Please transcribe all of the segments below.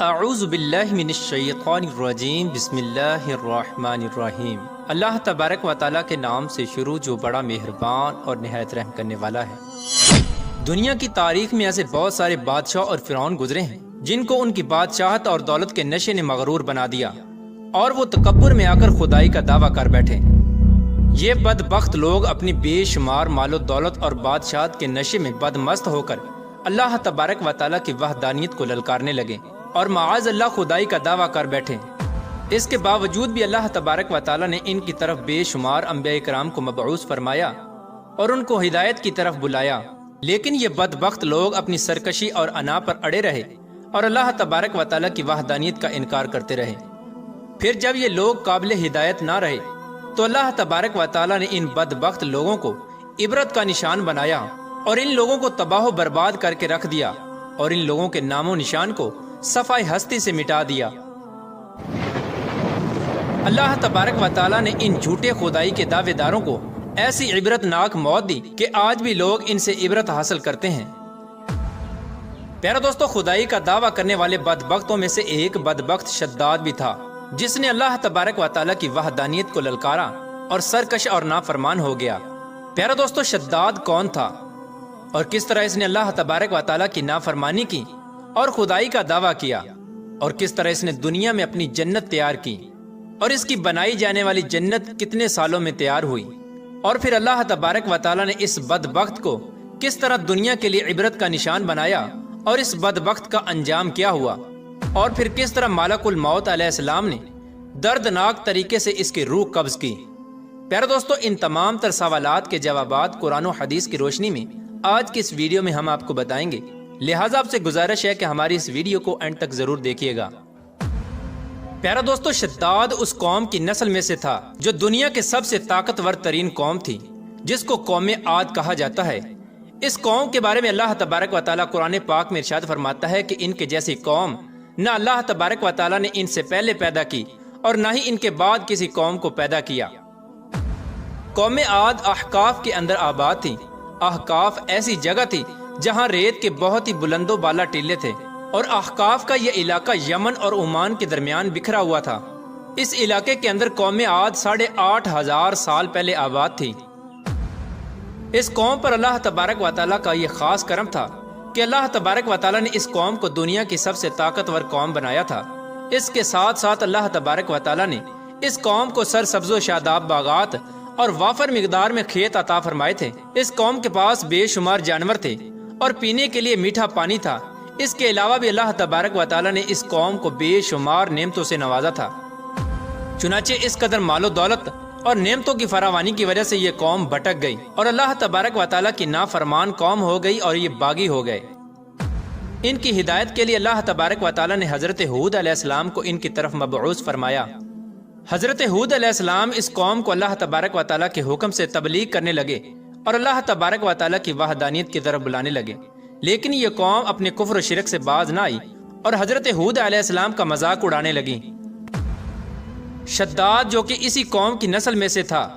اعوذ باللہ من الشیطان الرجیم بسم اللہ الرحمن الرحیم۔ اللہ تبارک و تعالیٰ کے نام سے شروع جو بڑا مہربان اور نہایت رحم کرنے والا ہے۔ دنیا کی تاریخ میں ایسے بہت سارے بادشاہ اور فرعون گزرے ہیں جن کو ان کی بادشاہت اور دولت کے نشے نے مغرور بنا دیا اور وہ تکبر میں آ کر خدائی کا دعویٰ کر بیٹھے۔ یہ بدبخت لوگ اپنی بے شمار مال و دولت اور بادشاہت کے نشے میں بدمست ہو کر اللہ تبارک و تعالیٰ کی وحدانیت کو للکارنے لگے اور معاذ اللہ خدائی کا دعویٰ کر بیٹھے۔ اس کے باوجود بھی اللہ تبارک و تعالیٰ نے ان کی طرف بے شمار انبیاء کرام کو مبعوث فرمایا اور ان کو ہدایت کی طرف بلایا، لیکن یہ بدبخت لوگ اپنی سرکشی اور انا پر اڑے رہے اور اللہ تبارک و تعالیٰ کی وحدانیت کا انکار کرتے رہے۔ پھر جب یہ لوگ قابل ہدایت نہ رہے تو اللہ تبارک و تعالیٰ نے ان بدبخت لوگوں کو عبرت کا نشان بنایا اور ان لوگوں کو تباہ و برباد کر کے رکھ دیا اور ان لوگوں کے نام و نشان کو صفحہ ہستی سے مٹا دیا۔ اللہ تبارک و تعالیٰ نے ان جھوٹے خدائی کے دعوے داروں کو ایسی عبرت ناک موت دی کہ آج بھی لوگ ان سے عبرت حاصل کرتے ہیں۔ پیارا دوستو، خدائی کا دعویٰ کرنے والے بدبختوں میں سے ایک بدبخت شداد بھی تھا جس نے اللہ تبارک و تعالیٰ کی وحدانیت کو للکارا اور سرکش اور نافرمان ہو گیا۔ پیارا دوستو، شداد کون تھا اور کس طرح اس نے اللہ تبارک و تعالیٰ کی نافرمانی کی اور خدائی کا دعویٰ کیا، اور کس طرح اس نے دنیا میں اپنی جنت تیار کی اور اس کی بنائی جانے والی جنت کتنے سالوں میں تیار ہوئی، اور پھر اللہ تبارک و تعالیٰ نے اس بدبخت کو کس طرح دنیا کے لیے عبرت کا نشان بنایا اور اس بدبخت کا انجام کیا ہوا، اور پھر کس طرح ملک الموت علیہ السلام نے دردناک طریقے سے اس کی روح قبض کی۔ پیارے دوستو، ان تمام تر سوالات کے جوابات قرآن و حدیث کی روشنی میں آج کی اس ویڈیو میں ہم آپ کو بتائیں گے، لہٰذا آپ سے گزارش ہے کہ ہماری اس ویڈیو کو اینڈ تک ضرور دیکھیے گا۔ پیارا دوستو، شداد اس قوم کی نسل میں سے تھا جو دنیا کے سب سے طاقتور ترین قوم تھی، جس کو قوم عاد کہا جاتا ہے۔ اس قوم کے بارے میں اللہ تبارک و تعالیٰ قرآن پاک میں ارشاد فرماتا ہے کہ ان کے جیسی قوم نہ اللہ تبارک و تعالیٰ نے ان سے پہلے پیدا کی اور نہ ہی ان کے بعد کسی قوم کو پیدا کیا۔ قوم عاد احقاف کے اندر آباد تھی۔ احقاف ایسی جگہ تھی جہاں ریت کے بہت ہی بلند و بالا ٹیلے تھے، اور احقاف کا یہ علاقہ یمن اور عمان کے درمیان بکھرا ہوا تھا۔ اس علاقے کے اندر قوم عاد 8,500 سال پہلے آباد تھی۔ اس قوم پر اللہ تبارک و تعالیٰ کا یہ خاص کرم تھا کہ اللہ تبارک و تعالیٰ نے اس قوم کو دنیا کی سب سے طاقتور قوم بنایا تھا۔ اس کے ساتھ ساتھ اللہ تبارک و تعالیٰ نے اس قوم کو سرسبز و شاداب باغات اور وافر مقدار میں کھیت عطا فرمائے تھے۔ اس قوم کے پاس بے شمار جانور تھے اور پینے کے لیے میٹھا پانی تھا۔ اس کے علاوہ بھی اللہ تبارک و تعالیٰ نے اس قوم کو بے شمار نعمتوں سے نوازا تھا۔ چنانچہ اس قدر مال و دولت اور نعمتوں کی فراوانی کی وجہ سے یہ قوم بھٹک گئی اور اللہ تبارک و تعالیٰ کی نافرمان قوم ہو گئی اور یہ باغی ہو گئے۔ ان کی ہدایت کے لیے اللہ تبارک و تعالیٰ نے حضرت ہود علیہ السلام کو ان کی طرف مبعوث فرمایا۔ حضرت ہود علیہ السلام اس قوم کو اللہ تبارک و تعالیٰ کے حکم سے تبلیغ کرنے لگے اور اللہ تبارک و تعالیٰ کی وحدانیت کی طرف بلانے لگے، لیکن یہ قوم اپنے کفر و شرک سے باز نہ آئی اور حضرت ہود علیہ السلام کا مذاق اڑانے لگی۔ شداد جو کہ اسی قوم کی نسل میں سے تھا،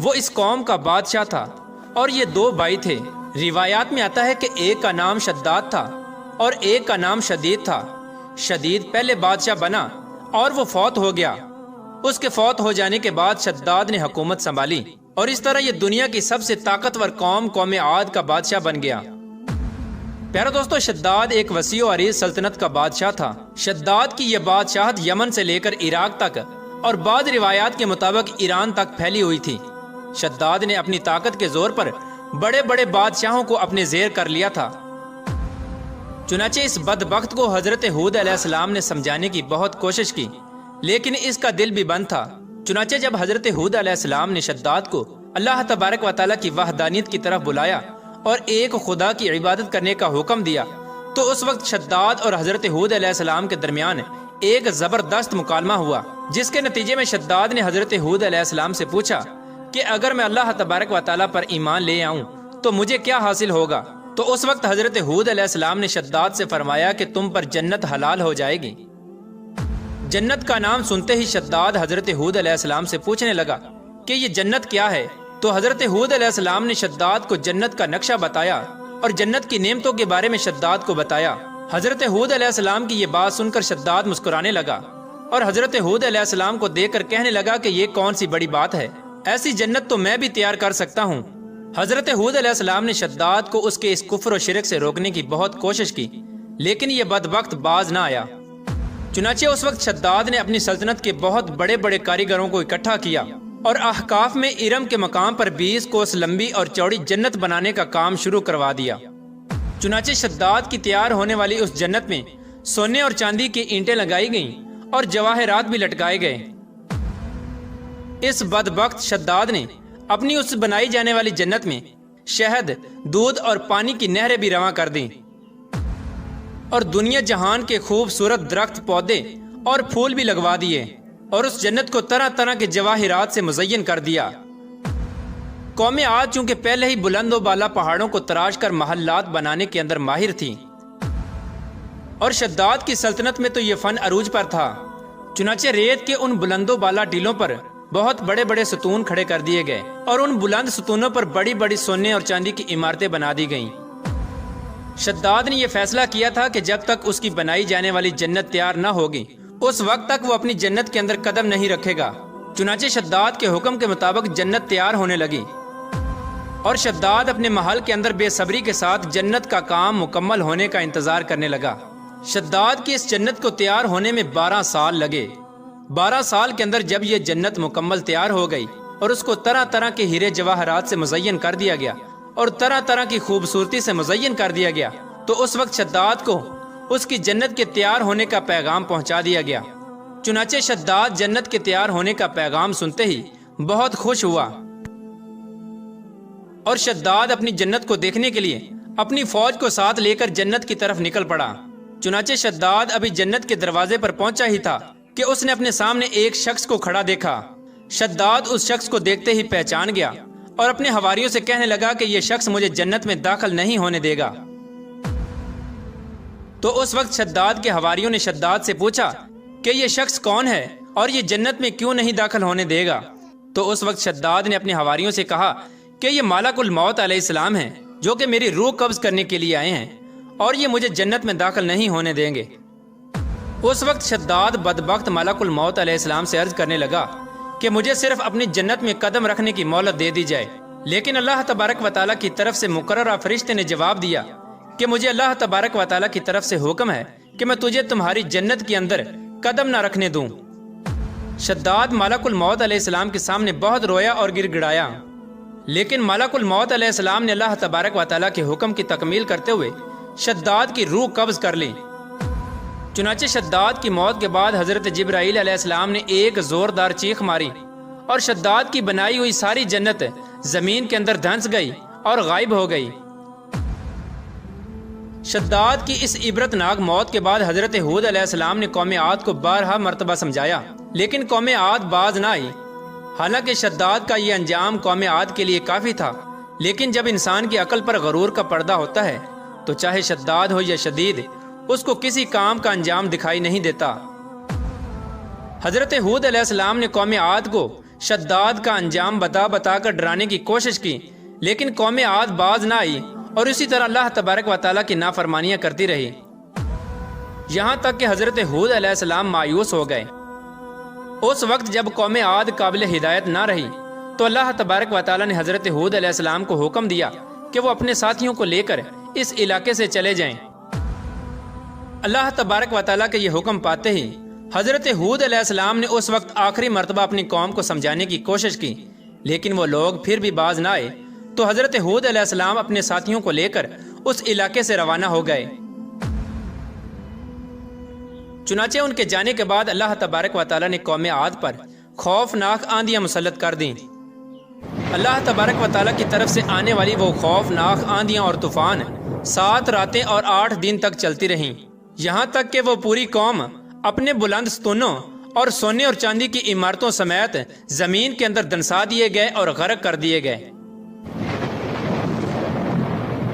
وہ اس قوم کا بادشاہ تھا اور یہ 2 بھائی تھے۔ روایات میں آتا ہے کہ ایک کا نام شداد تھا اور ایک کا نام شدید تھا۔ شدید پہلے بادشاہ بنا اور وہ فوت ہو گیا۔ اس کے فوت ہو جانے کے بعد شداد نے حکومت سنبھالی اور اس طرح یہ دنیا کی سب سے طاقتور قوم عاد کا بادشاہ بن گیا۔ پیارا دوستو، شداد ایک وسیع و عریض سلطنت کا بادشاہ تھا۔ شداد کی یہ بادشاہت یمن سے لے کر عراق تک اور بعض روایات کے مطابق ایران تک پھیلی ہوئی تھی۔ شداد نے اپنی طاقت کے زور پر بڑے بڑے بادشاہوں کو اپنے زیر کر لیا تھا۔ چنانچہ اس بدبخت کو حضرت ہود علیہ السلام نے سمجھانے کی بہت کوشش کی، لیکن اس کا دل بھی بند تھا۔ چنانچہ جب حضرت ہود علیہ السلام نے شداد کو اللہ تبارک و تعالیٰ کی وحدانیت کی طرف بلایا اور ایک خدا کی عبادت کرنے کا حکم دیا، تو اس وقت شداد اور حضرت ہود علیہ السلام کے درمیان ایک زبردست مکالمہ ہوا، جس کے نتیجے میں شداد نے حضرت ہود علیہ السلام سے پوچھا کہ اگر میں اللہ تبارک و تعالیٰ پر ایمان لے آؤں تو مجھے کیا حاصل ہوگا؟ تو اس وقت حضرت ہود علیہ السلام نے شداد سے فرمایا کہ تم پر جنت حلال ہو جائے گی۔ جنت کا نام سنتے ہی شداد حضرت ہود علیہ السلام سے پوچھنے لگا کہ یہ جنت کیا ہے؟ تو حضرت ہود علیہ السلام نے شداد کو جنت کا نقشہ بتایا اور جنت کی نعمتوں کے بارے میں شداد کو بتایا۔ حضرت ہود علیہ السلام کی یہ بات سن کر شداد مسکرانے لگا اور حضرت ہود علیہ السلام کو دیکھ کر کہنے لگا کہ یہ کون سی بڑی بات ہے، ایسی جنت تو میں بھی تیار کر سکتا ہوں۔ حضرت ہود علیہ السلام نے شداد کو اس کے اس کفر و شرک سے روکنے کی بہت کوشش کی، لیکن یہ بدبخت باز نہ آیا۔ چنانچہ اس وقت شداد نے اپنی سلطنت کے بہت بڑے بڑے کاریگروں کو اکٹھا کیا اور احقاف میں ارم کے مقام پر 20 کوس لمبی اور چوڑی جنت بنانے کا کام شروع کروا دیا۔ چنانچہ شداد کی تیار ہونے والی اس جنت میں سونے اور چاندی کی اینٹیں لگائی گئیں اور جواہرات بھی لٹکائے گئے۔ اس بدبخت شداد نے اپنی اس بنائی جانے والی جنت میں شہد، دودھ اور پانی کی نہریں بھی رواں کر دیں اور دنیا جہان کے خوبصورت درخت، پودے اور پھول بھی لگوا دیے اور اس جنت کو طرح طرح کے جواہرات سے مزین کر دیا۔ قوم عاد چونکہ پہلے ہی بلند و بالا پہاڑوں کو تراش کر محلات بنانے کے اندر ماہر تھی اور شداد کی سلطنت میں تو یہ فن عروج پر تھا، چنانچہ ریت کے ان بلند و بالا ٹیلوں پر بہت بڑے بڑے ستون کھڑے کر دیے گئے اور ان بلند ستونوں پر بڑی بڑی سونے اور چاندی کی عمارتیں بنا دی گئیں۔ شداد نے یہ فیصلہ کیا تھا کہ جب تک اس کی بنائی جانے والی جنت تیار نہ ہوگی اس وقت تک وہ اپنی جنت کے اندر قدم نہیں رکھے گا۔ چنانچہ شداد کے حکم کے مطابق جنت تیار ہونے لگی اور شداد اپنے محل کے اندر بے صبری کے ساتھ جنت کا کام مکمل ہونے کا انتظار کرنے لگا۔ شداد کی اس جنت کو تیار ہونے میں 12 سال لگے۔ 12 سال کے اندر جب یہ جنت مکمل تیار ہو گئی اور اس کو طرح طرح کے ہیرے جواہرات سے مزین کر دیا گیا اور طرح طرح کی خوبصورتی سے مزین کر دیا گیا، تو اس وقت شداد کو اس کی جنت کے تیار ہونے کا پیغام پہنچا دیا گیا۔ چنانچہ شداد جنت کے تیار ہونے کا پیغام سنتے ہی بہت خوش ہوا اور شداد اپنی جنت کو دیکھنے کے لیے اپنی فوج کو ساتھ لے کر جنت کی طرف نکل پڑا۔ چنانچہ شداد ابھی جنت کے دروازے پر پہنچا ہی تھا کہ اس نے اپنے سامنے ایک شخص کو کھڑا دیکھا۔ شداد اس شخص کو دیکھتے ہی پہچان گیا اور اپنے حواریوں سے کہنے لگا کہ یہ شخص مجھے جنت میں داخل نہیں ہونے دے گا۔ تو اس وقت شداد کے حواریوں نے شداد سے پوچھا کہ یہ شخص کون ہے اور یہ جنت میں کیوں نہیں داخل ہونے دے گا؟ تو اس وقت شداد نے اپنے حواریوں سے کہا کہ یہ ملک الموت علیہ السلام ہیں، جو کہ میری روح قبض کرنے کے لیے آئے ہیں اور یہ مجھے جنت میں داخل نہیں ہونے دیں گے۔ اس وقت شداد بدبخت ملک الموت علیہ السلام سے عرض کرنے لگا کہ مجھے صرف اپنی جنت میں قدم رکھنے کی مہلت دے دی جائے، لیکن اللہ تبارک و تعالیٰ کی طرف سے مقررہ فرشتے نے جواب دیا کہ مجھے اللہ تبارک و تعالیٰ کی طرف سے حکم ہے کہ میں تجھے تمہاری جنت کے اندر قدم نہ رکھنے دوں۔ شداد ملک الموت علیہ السلام کے سامنے بہت رویا اور گر گڑایا، لیکن ملک الموت علیہ السلام نے اللہ تبارک و تعالیٰ کے حکم کی تکمیل کرتے ہوئے شداد کی روح قبض کر لی۔ چنانچہ شداد کی موت کے بعد حضرت جبرائیل علیہ السلام نے ایک زوردار چیخ ماری اور شداد کی بنائی ہوئی ساری جنت زمین کے اندر دھنس گئی اور غائب ہو گئی۔ شداد کی اس عبرت ناک موت کے بعد حضرت ہود علیہ السلام نے قوم عاد کو بارہا مرتبہ سمجھایا، لیکن قوم عاد باز نہ آئی۔ حالانکہ شداد کا یہ انجام قوم عاد کے لیے کافی تھا، لیکن جب انسان کی عقل پر غرور کا پردہ ہوتا ہے تو چاہے شداد ہو یا شدید، اس کو کسی کام کا انجام دکھائی نہیں دیتا۔ حضرت ہود علیہ السلام نے قوم عاد کو شداد کا انجام بتا بتا کر ڈرانے کی کوشش کی، لیکن قوم عاد باز نہ آئی اور اسی طرح اللہ تبارک و تعالیٰ کی نافرمانیاں کرتی رہی، یہاں تک کہ حضرت ہود علیہ السلام مایوس ہو گئے۔ اس وقت جب قوم عاد قابل ہدایت نہ رہی تو اللہ تبارک و تعالیٰ نے حضرت ہود علیہ السلام کو حکم دیا کہ وہ اپنے ساتھیوں کو لے کر اس علاقے سے چلے جائیں۔ اللہ تبارک و تعالیٰ کے یہ حکم پاتے ہی حضرت ہود علیہ السلام نے اس وقت آخری مرتبہ اپنی قوم کو سمجھانے کی کوشش کی، لیکن وہ لوگ پھر بھی باز نہ آئے، تو حضرت ہود علیہ السلام اپنے ساتھیوں کو لے کر اس علاقے سے روانہ ہو گئے۔ چنانچہ ان کے جانے کے بعد اللہ تبارک و تعالیٰ نے قوم عاد پر خوفناک آندیاں مسلط کر دیں۔ اللہ تبارک و تعالیٰ کی طرف سے آنے والی وہ خوفناک آندیاں اور طوفان 7 راتیں اور 8 دن تک چلتی رہیں، یہاں تک کہ وہ پوری قوم اپنے بلند ستونوں اور سونے اور چاندی کی عمارتوں سمیت زمین کے اندر دنسا دیے گئے اور غرق کر دیے گئے۔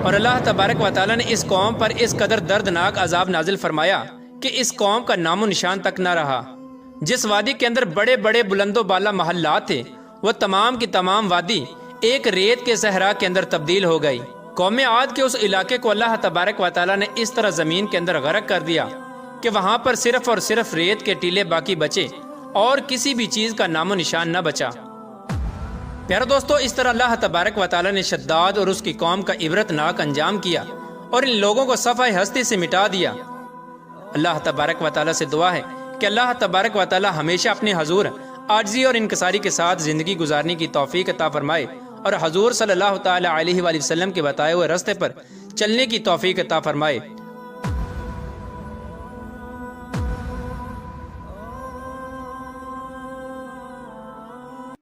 اور اللہ تبارک و تعالیٰ نے اس قوم پر اس قدر دردناک عذاب نازل فرمایا کہ اس قوم کا نام و نشان تک نہ رہا۔ جس وادی کے اندر بڑے بڑے بلند و بالا محلات تھے، وہ تمام کی تمام وادی ایک ریت کے صحرا کے اندر تبدیل ہو گئی۔ قوم عاد کے اس علاقے کو اللہ تبارک و تعالیٰ نے اس طرح زمین کے اندر غرق کر دیا کہ وہاں پر صرف اور صرف ریت کے ٹیلے باقی بچے اور کسی بھی چیز کا نام و نشان نہ بچا۔ پیارے دوستو، اس طرح اللہ تبارک و تعالیٰ نے شداد اور اس کی قوم کا عبرت ناک انجام کیا اور ان لوگوں کو صفحہ ہستی سے مٹا دیا۔ اللہ تبارک و تعالیٰ سے دعا ہے کہ اللہ تبارک و تعالیٰ ہمیشہ اپنے حضور عاجزی اور انکساری کے ساتھ زندگی گزارنے کی توفیق عطا فرمائے اور حضور صلی اللہ تعالیٰ علیہ وآلہ وسلم کے بتائے ہوئے راستے پر چلنے کی توفیق عطا فرمائے۔